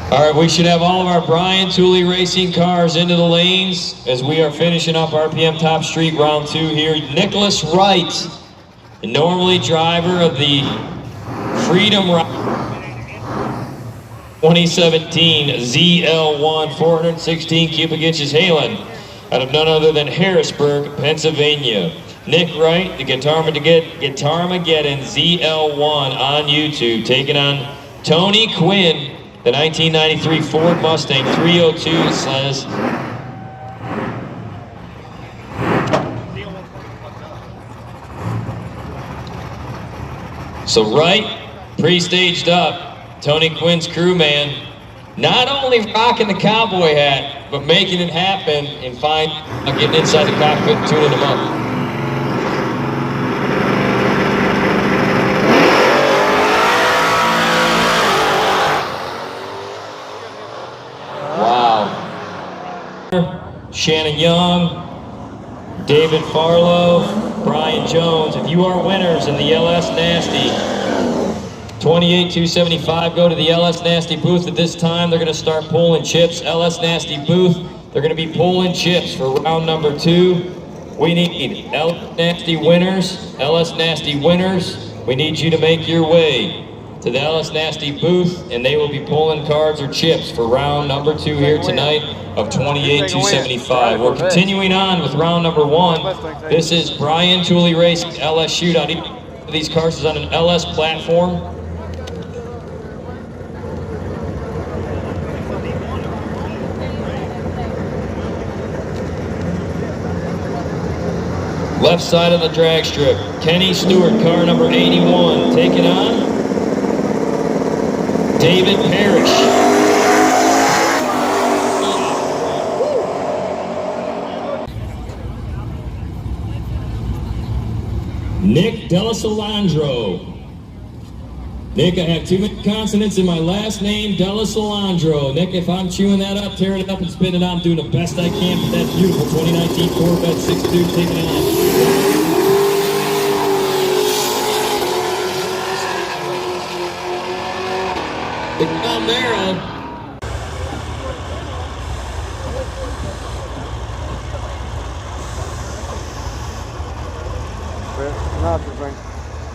All right, we should have all of our Brian Tooley Racing cars into the lanes as we are finishing up RPM Top Street Round 2 here. Nicholas Wright, the normally driver of the Freedom 2017 ZL1 416 cubic inches Halen out of none other than Harrisburg, Pennsylvania. Nick Wright, the Guitarmageddon ZL1 on YouTube, taking on Tony Quinn, the 1993 Ford Mustang 302 says. So Wright, pre-staged up, Tony Quinn's crewman, not only rocking the cowboy hat, but making it happen and getting inside the cockpit and tuning them up. Shannon Young, David Farlow, Brian Jones. If you are winners in the LS Nasty 28,275, go to the LS Nasty booth at this time. They're going to start pulling chips. LS Nasty booth, they're going to be pulling chips for round number 2. We need LS Nasty winners. LS Nasty winners, we need you to make your way to the LS Nasty booth, and they will be pulling cards or chips for round number 2 here tonight of 28,275. We're continuing on with round number 1. This is Brian Tooley Racing LS Shootout. Each of these cars is on an LS platform. Left side of the drag strip, Kenny Stewart, car number 81, taking on David Parrish. Nick Delasalandro. Nick, I have too many consonants in my last name, Delasalandro. Nick, if I'm chewing that up, tearing it up and spitting it out, I'm doing the best I can for that beautiful 2019 Corvette 6.2 taking it on. The Camaro.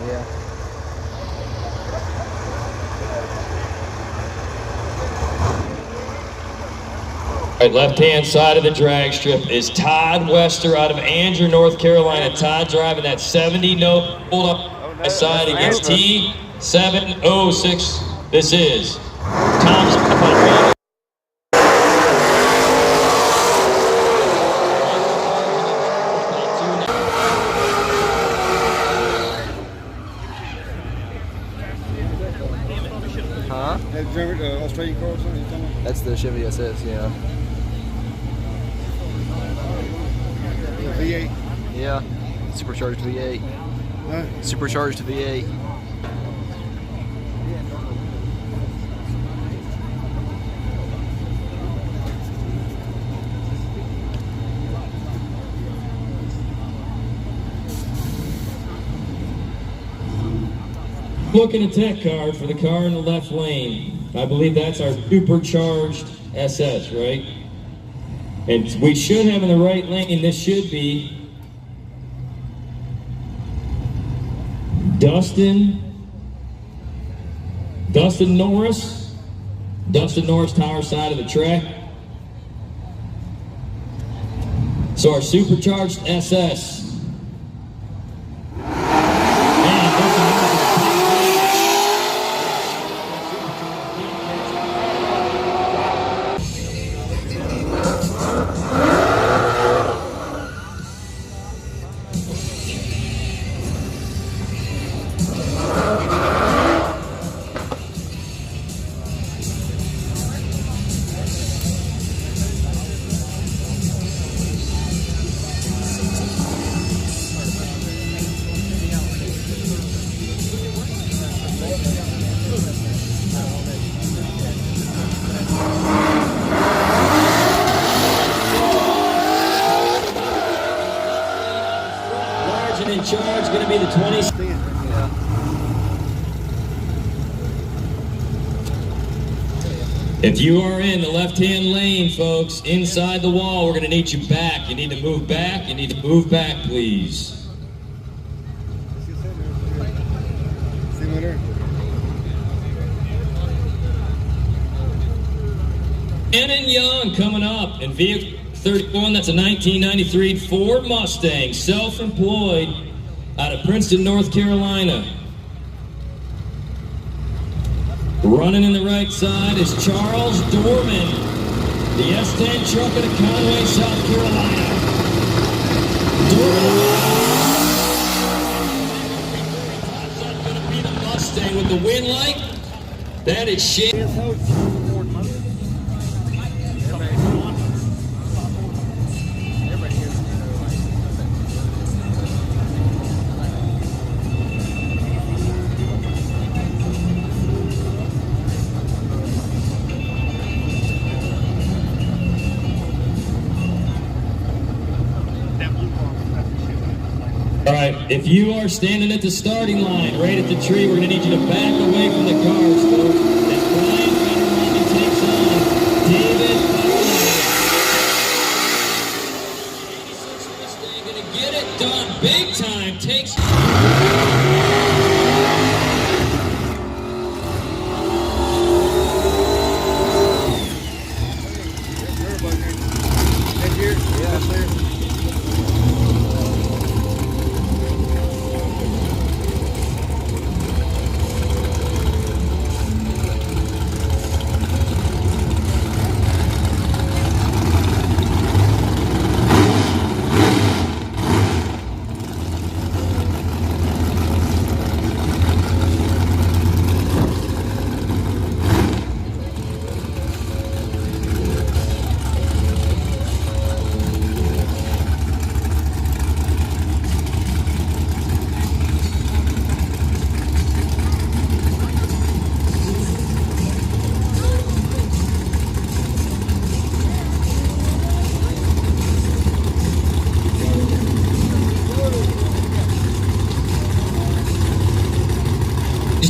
Yeah. Right, left-hand side of the drag strip is Todd Wester out of Andrew, North Carolina. Todd driving that 70 note pulled up side against T706. This is Tom's. Huh? Australian car or something? That's the Chevy SS, yeah. V8? Yeah. Supercharged V8. Huh? Supercharged V8. Looking at tech card for the car in the left lane. I believe that's our supercharged SS, right? And we should have in the right lane, this should be Dustin Norris. Dustin Norris, tower side of the track. So our supercharged SS. In charge, going to be the 20. If you are in the left-hand lane, folks, inside the wall, we're going to need you back. You need to move back. You need to move back, please. See you later. Shannon Young coming up in vehicle 31. That's a 1993 Ford Mustang, self-employed, out of Princeton, North Carolina. Running in the right side is Charles Dorman, the S10 truck out of Conway, South Carolina. Dorman. That's going to be the Mustang with the wind light. That is shit. All right, if you are standing at the starting line, right at the tree, we're going to need you to back away from the cars, folks. As Brian Vanderwalden takes on David Bowling. 86 Mustang going to get it done big time. Takes...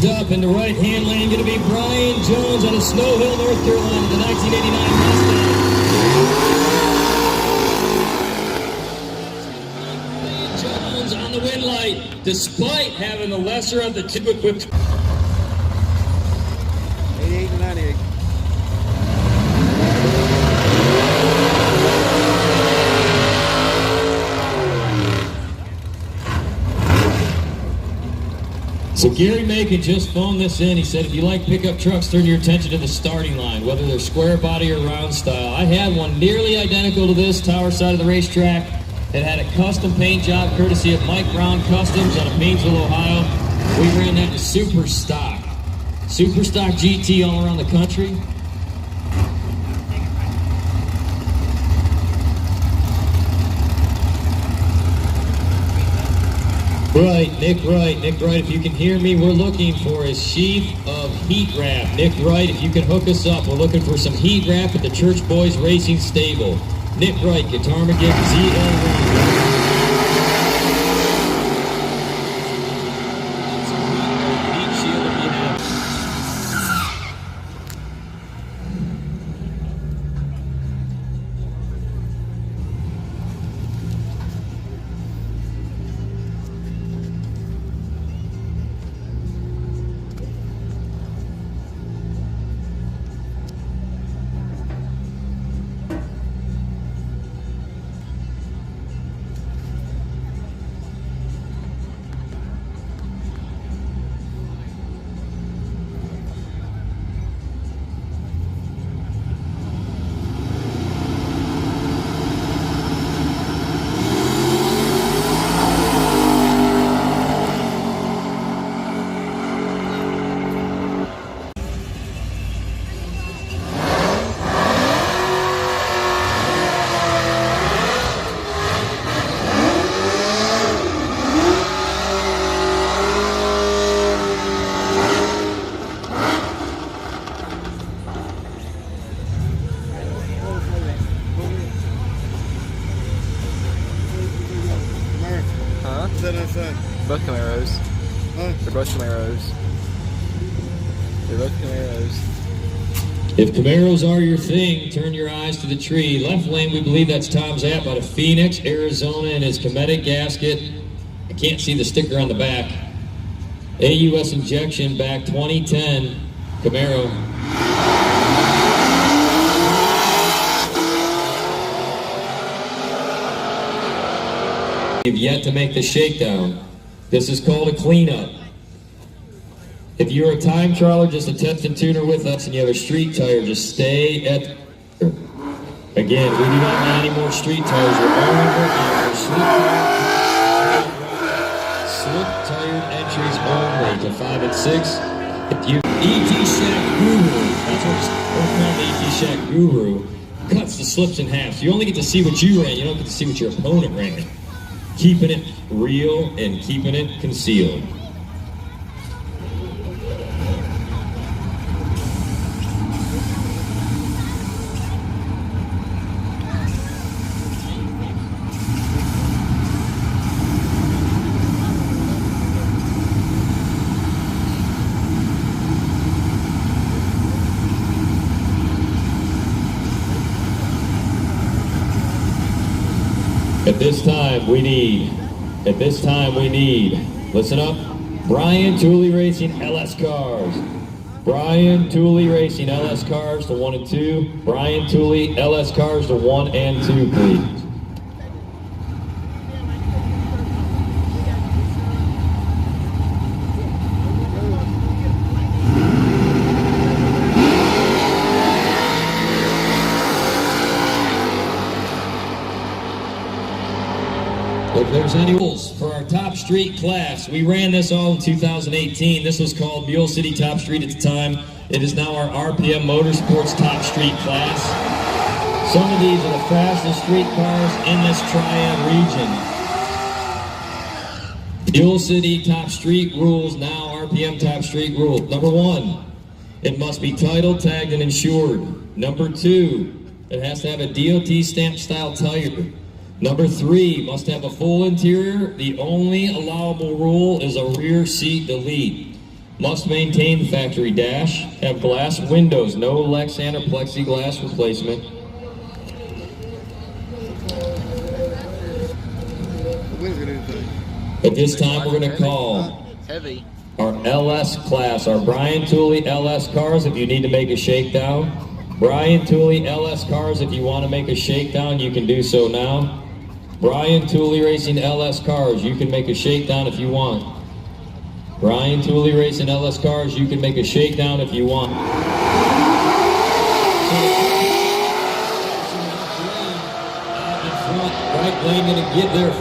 Up in the right-hand lane, going to be Brian Jones out of Snow Hill, North Carolina, the 1989 Mustang. Brian Jones on the wind light, despite having the lesser of the two equipped. 88 and 98. So Gary Macon just phoned this in. He said, if you like pickup trucks, turn your attention to the starting line, whether they're square body or round style. I had one nearly identical to this, tower side of the racetrack. It had a custom paint job courtesy of Mike Brown Customs out of Painesville, Ohio. We ran that to Super Stock. Super Stock GT all around the country. Nick Wright, if you can hear me, we're looking for a sheath of heat wrap. Nick Wright, if you can hook us up, we're looking for some heat wrap at the Church Boys Racing Stable. Nick Wright, Guitar McGill, ZL1. Both Camaros. Huh? They're both Camaros. They're both Camaros. If Camaros are your thing, turn your eyes to the tree. Left lane, we believe that's Tom Zapp out of Phoenix, Arizona, in his Cometic gasket. I can't see the sticker on the back. AUS injection back 2010 Camaro. We've yet to make the shakedown. This is called a cleanup. If you're a time trialer, just a test and tuner with us, and you have a street tire, just stay at the... Again, we do not want any more street tires. We're only working for slip tired entries only to 5 and 6. If you ET Shack Guru, that's what we're calling the ET Shack Guru, cuts the slips in half. So you only get to see what you ran. You don't get to see what your opponent ran. Keeping it real and keeping it concealed. At this time we need, listen up, Brian Tooley Racing LS Cars. Brian Tooley Racing LS Cars to 1 and 2. Brian Tooley LS Cars to 1 and 2, please. If there's any rules for our Top Street class, we ran this all in 2018. This was called Mule City Top Street at the time. It is now our RPM Motorsports Top Street class. Some of these are the fastest street cars in this Triad region. Mule City Top Street rules, now RPM Top Street rule. Number 1, it must be titled, tagged, and insured. Number 2, it has to have a DOT stamp style tire. Number 3, must have a full interior. The only allowable rule is a rear seat delete. Must maintain the factory dash. Have glass windows, no Lexan or plexiglass replacement. At this time, we're going to call our LS class, our Brian Tooley LS cars. If you need to make a shakedown, Brian Tooley LS cars. If you want to make a shakedown, you can do so now. Brian Tooley Racing LS Cars, you can make a shakedown if you want. Brian Tooley Racing LS Cars, you can make a shakedown if you want. Right lane gonna get there.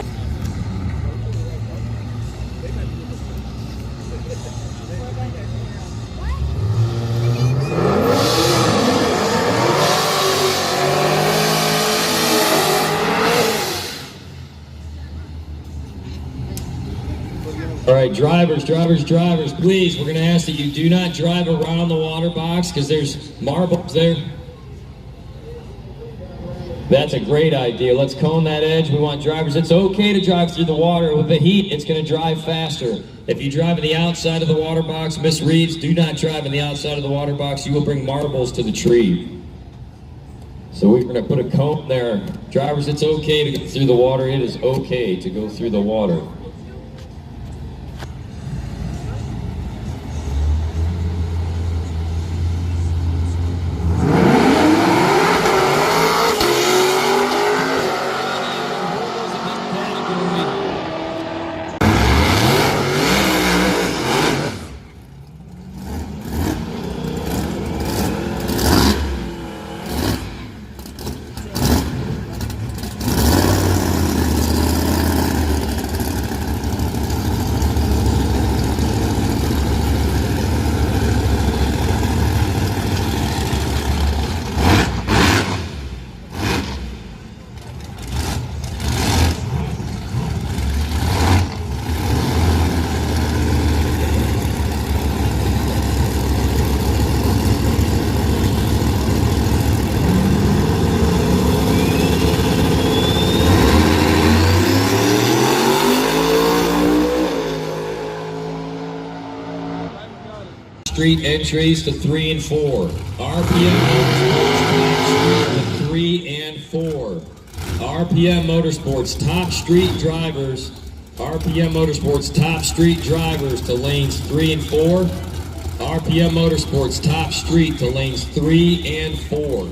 All right, drivers, please, we're going to ask that you do not drive around the water box because there's marbles there. That's a great idea. Let's cone that edge. We want drivers. It's okay to drive through the water. With the heat, it's going to drive faster. If you drive on the outside of the water box, Miss Reeves, do not drive on the outside of the water box. You will bring marbles to the tree. So we're going to put a cone there. Drivers, it's okay to go through the water. It is okay to go through the water. street entries to 3 and 4. RPM Motorsports top street to 3 and 4. RPM Motorsports top street drivers. RPM Motorsports top street drivers to lanes 3 and 4. RPM Motorsports top street to lanes 3 and 4.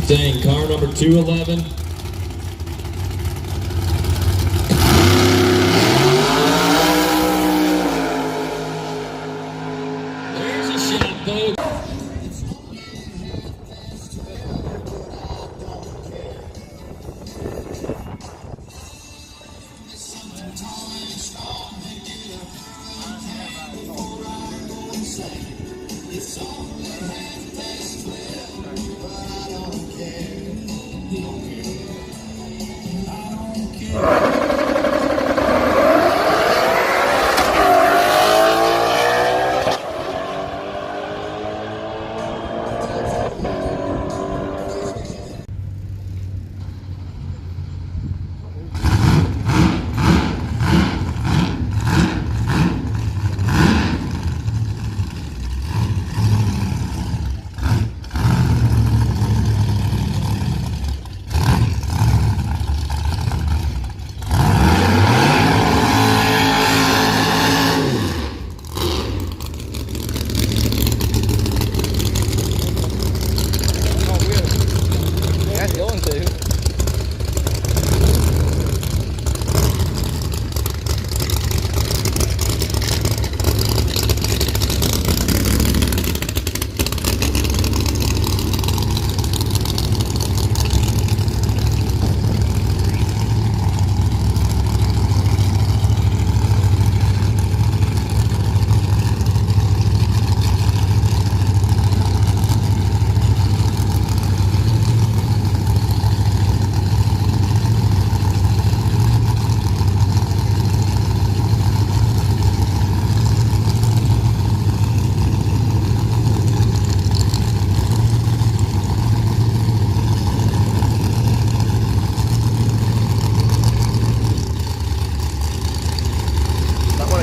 Staying car number 211. There's a shot, folks.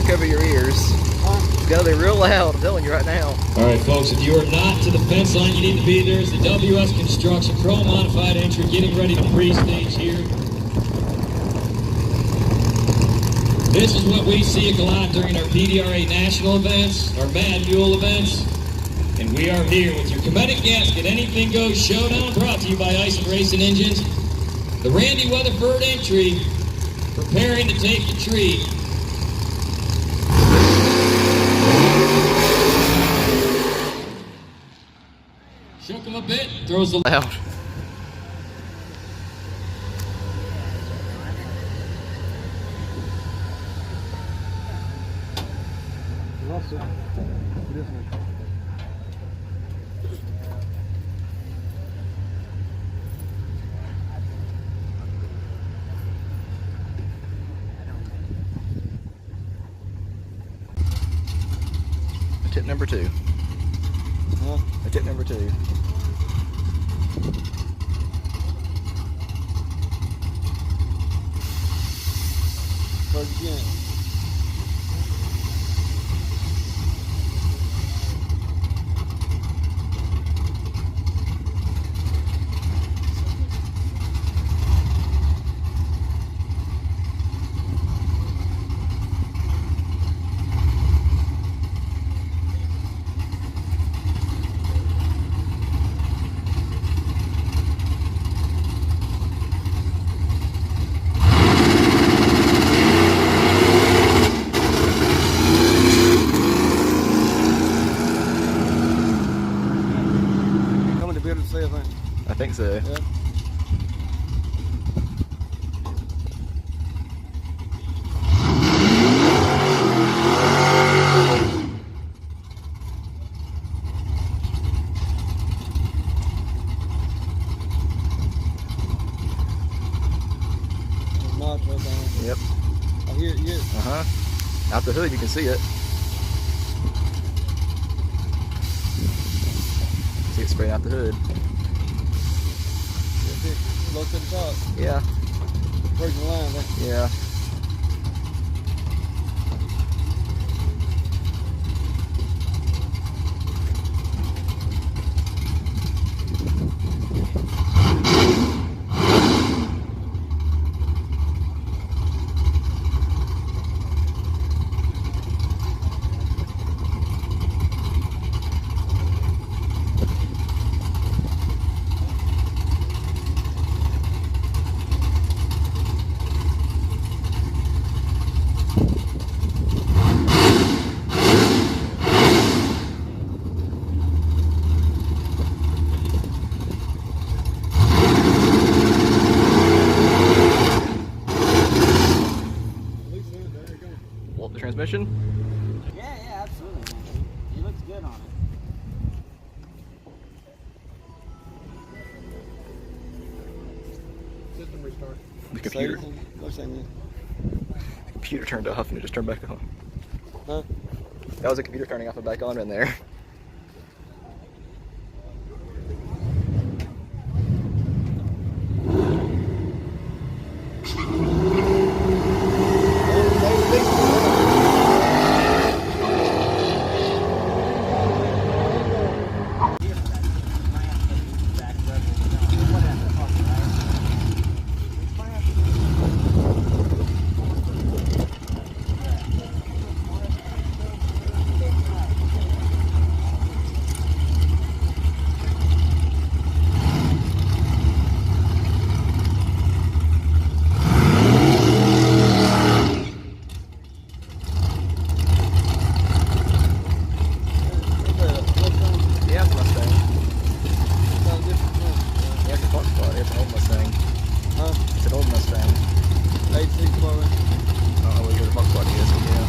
Cover your ears. It's gotta be real loud, I'm telling you right now. All right, folks, if you are not to the fence line, you need to be there. It's the WS Construction Pro Modified entry getting ready to pre-stage here. This is what we see at Galot during our PDRA national events, our Mad Mule events. And we are here with your Cometic Gasket Anything Goes Showdown, brought to you by Ice and Racing Engines. The Randy Weatherford entry, preparing to take the tree. Shook him a bit, throws the Loud. Tip number 2. Tip number 2. Again. I think so. Yeah. Out the hood, you can see it. See it spraying out the hood. Low to the top. Yeah. Breaking the line, man. Yeah. The transmission? Yeah, absolutely. He looks good on it. System restart. The computer. Go say man. Computer turned off and it just turned back on. Huh? That was a computer turning off and back on in there. Yeah, it's a Mustang. Sounds different. Yeah, it's a Fox spot. It's an old Mustang. Huh? It's an old Mustang. 86 Chloe. I don't know what year the Fox spot is, but yeah.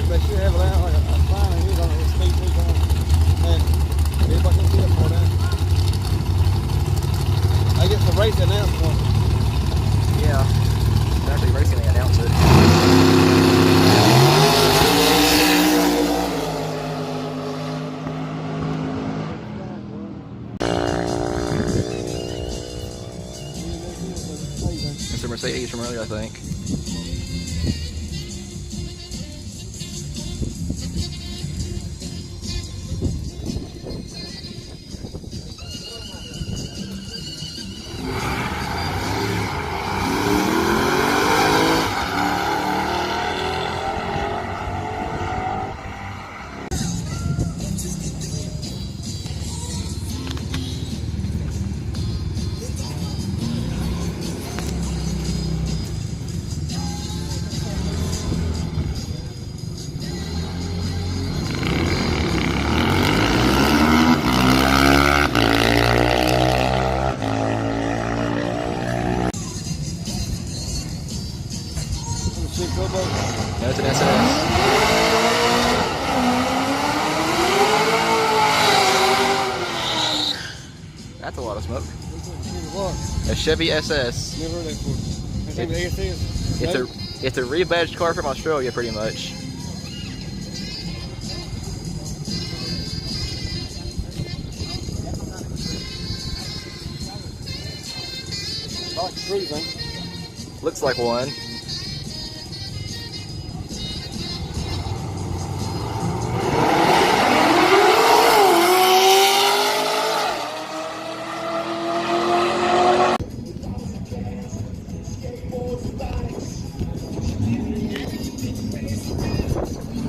They should have it out like a sign and he's on it with speed boots on. And everybody can see it more down. I guess the race announced one. Yeah. It's actually racing, they announced it. It's a Mercedes from earlier, I think. Shit, go boat. No, it's an SS. That's a lot of smoke. A Chevy SS. Never heard that before. That's what the AS is. It's a rebadged car from Australia, pretty much. Like the trees, man. Looks like one.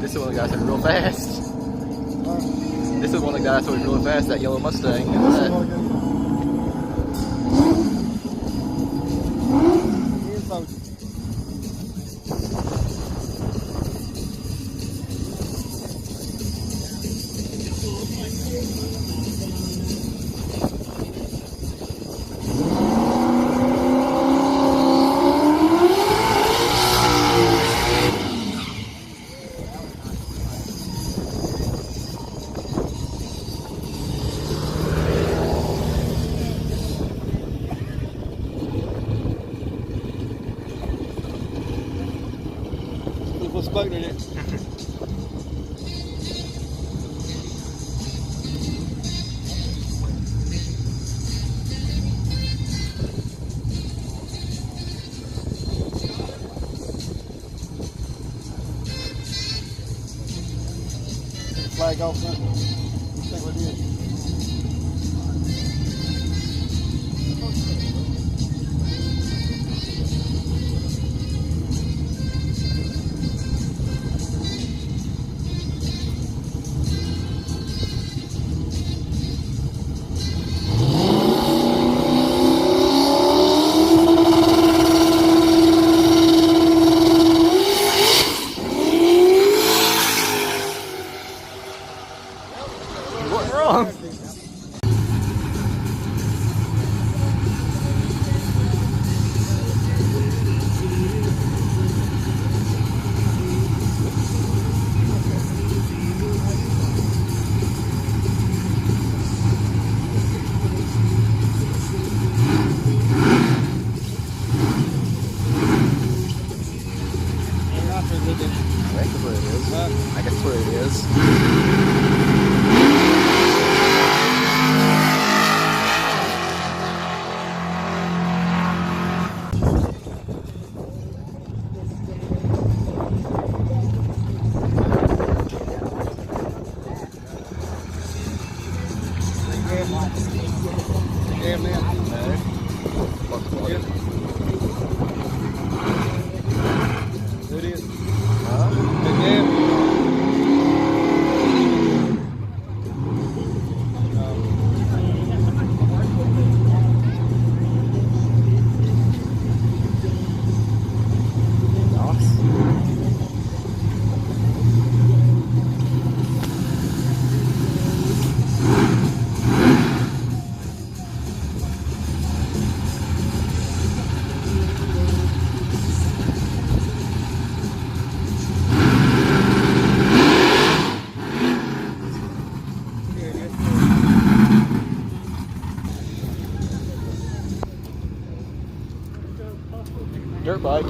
This is one of the guys that was real fast. This is one of the guys that was really fast, that yellow Mustang. people spoke to it. Flag off front. I think we did. What's wrong? I think that's what it is. I guess that's what it is. Yeah, man. It is. Dirt bike.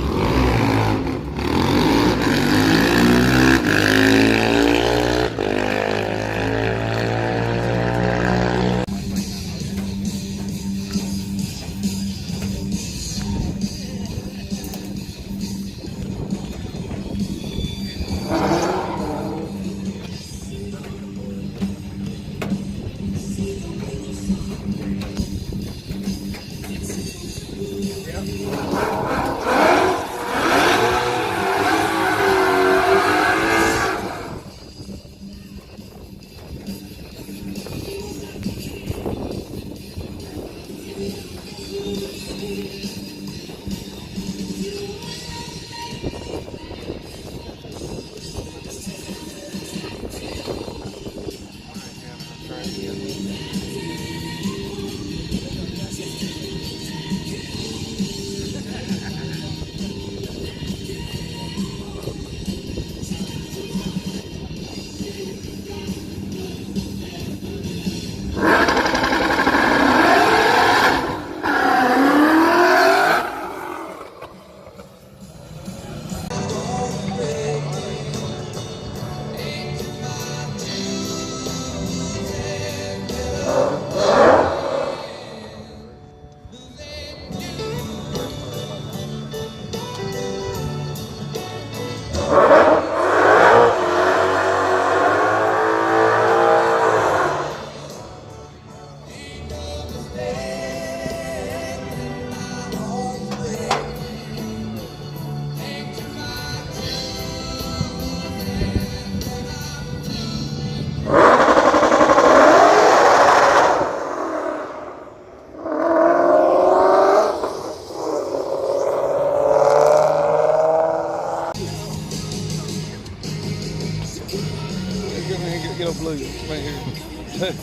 Get a blue right here.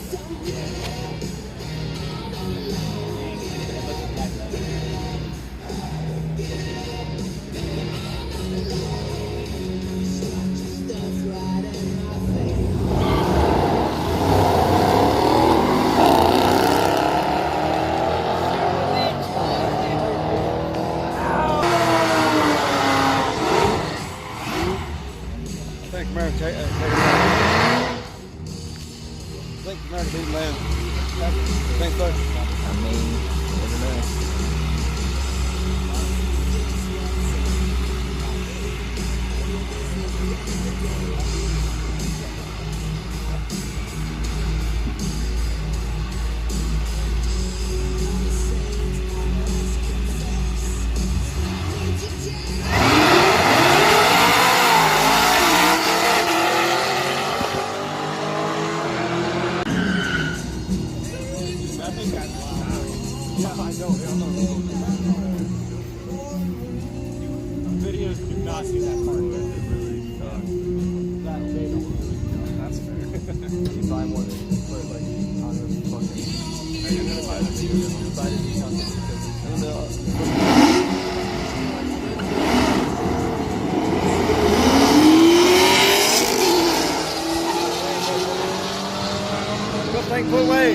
think America take it. I think America beat man. I think so. I mean, never know. Videos do not see that part. It really that they don't. That's fair. You find one and put like on the fucking. Are you gonna buy the video? Buy the Good thing put away.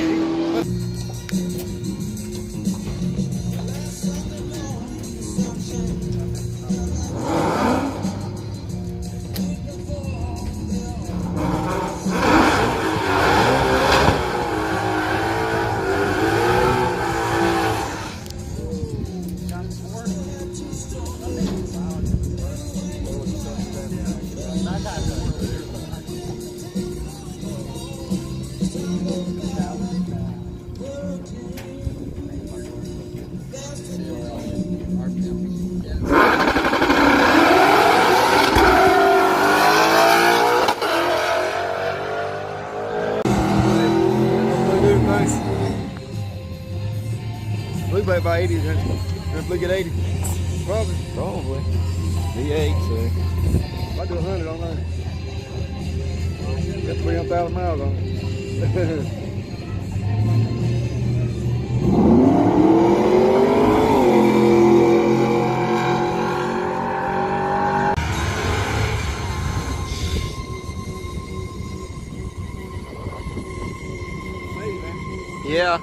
Blue bet by 80, and blue get 80. Probably. V8, so. I do 100 on that. Got 300,000 miles on it. Yeah.